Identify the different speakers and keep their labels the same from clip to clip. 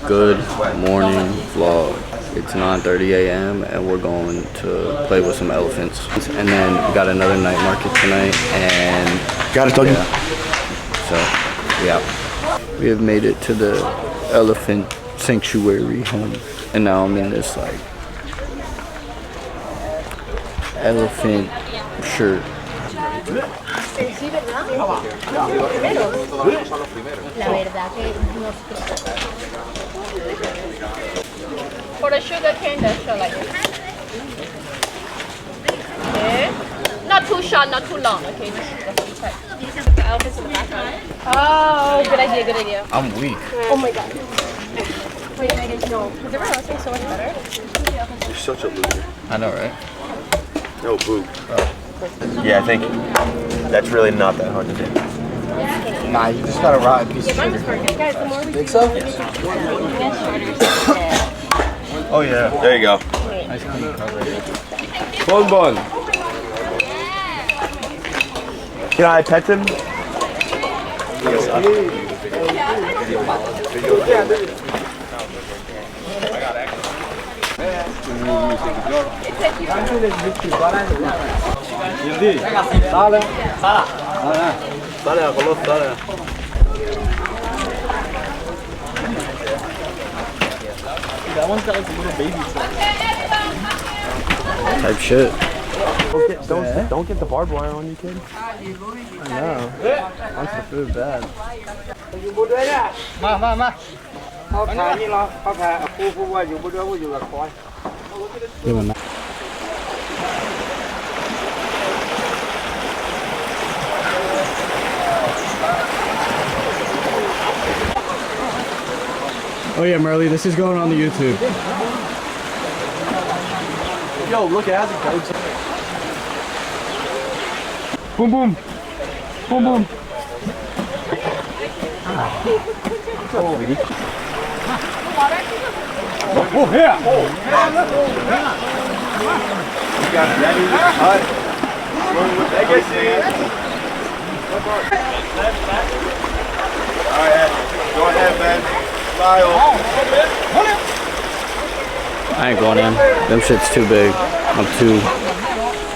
Speaker 1: Good morning vlog. It's 9:30 a.m. and we're going to play with some elephants. And then we got another night market tonight and
Speaker 2: got it, doggy.
Speaker 1: Yeah. So yeah, we have made it to the elephant sanctuary home, and now I'm in this like elephant shirt.
Speaker 3: For the sugar cane, that's like this. Okay. Not too short, not too long. Okay, this is the front side. The elephants in the background. Oh, good idea, good idea.
Speaker 1: I'm weak.
Speaker 3: Oh my god. Wait, Megan, no. Because everyone else thinks so much better.
Speaker 2: You're such a loser.
Speaker 1: I know, right?
Speaker 2: No, boo. Oh. Yeah, I think that's really not that hard to do.
Speaker 1: Nah, you just gotta ride a piece of sugar.
Speaker 3: Guys, the more we
Speaker 1: Think so?
Speaker 2: Oh yeah. There you go.
Speaker 1: Ice cream cover.
Speaker 2: Bon. Can I pet him?
Speaker 4: That one's got like a little baby.
Speaker 1: Type shit.
Speaker 2: Don't get the barbed wire on you, kid.
Speaker 4: I know. Wants the food bad. Oh yeah, Merle, this is going on the YouTube. Yo, look, it has a goat. Boom, boom. Boom, boom. Oh, yeah.
Speaker 2: You got it ready? Alright. Alright, go ahead, man. Smile.
Speaker 1: I ain't going in. Them shit's too big. I'm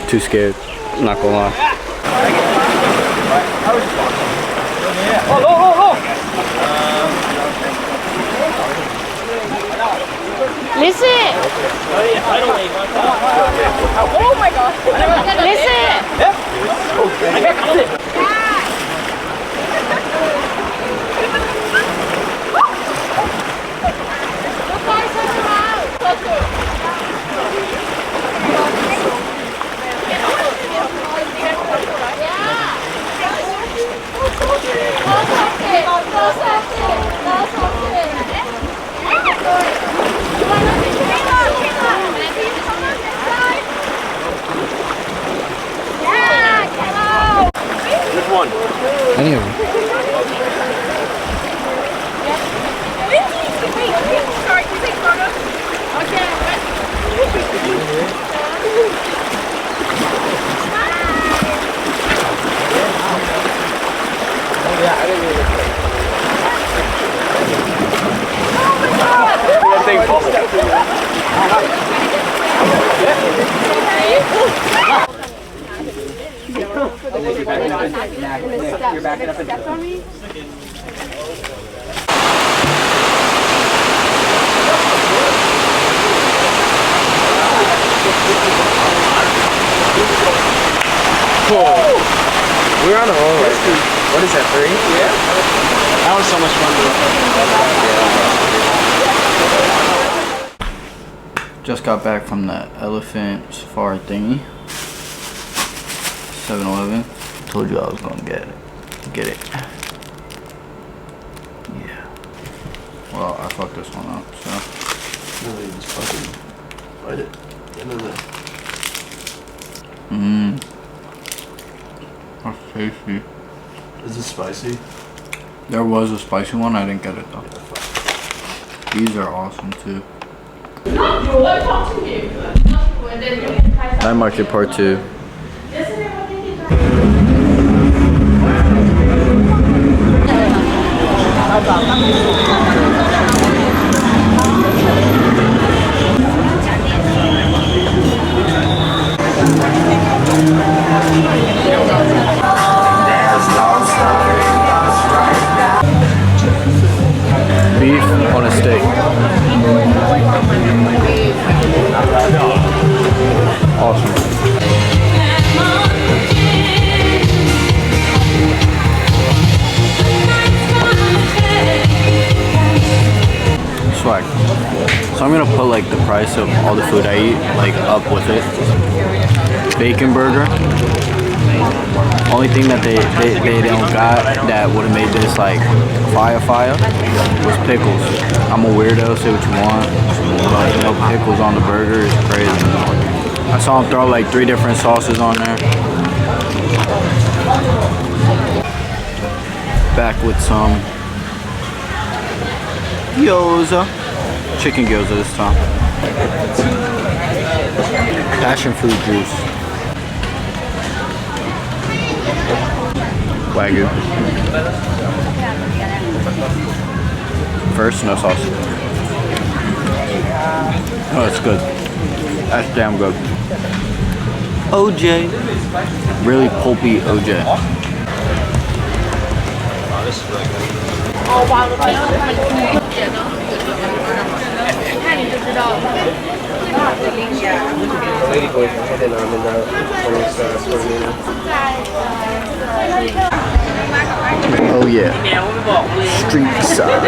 Speaker 1: too scared. I'm not gonna lie.
Speaker 3: Listen! Oh my god! Listen!
Speaker 2: Which one?
Speaker 1: Any of them.
Speaker 3: Sorry, can you take photos? Okay.
Speaker 2: Yeah, I didn't even look at it.
Speaker 3: You're backing up and on me?
Speaker 2: Cool. We're on a roll right now. What is that, 3? Yeah.
Speaker 4: That was so much fun.
Speaker 1: Just got back from the elephant safari thingy. 7-Eleven. Told you I was gonna get it. Yeah. Well, I fucked this one up, so.
Speaker 2: No, you just fucking bite it.
Speaker 1: That's tasty.
Speaker 2: Is it spicy?
Speaker 1: There was a spicy one, I didn't get it though. These are awesome too. Night market part 2. So I'm gonna put like the price of all the food I eat like up with it. Bacon burger. Only thing that they don't got that would have made this like fire was pickles. I'm a weirdo, say what you want, but no pickles on the burger is crazy. I saw him throw like 3 different sauces on there. Back with some gyoza. Chicken gyoza this time. Passion fruit juice. Wagyu. First, no sauce. Oh, it's good. That's damn good. OJ. Really pulpy OJ. Oh yeah. Street side.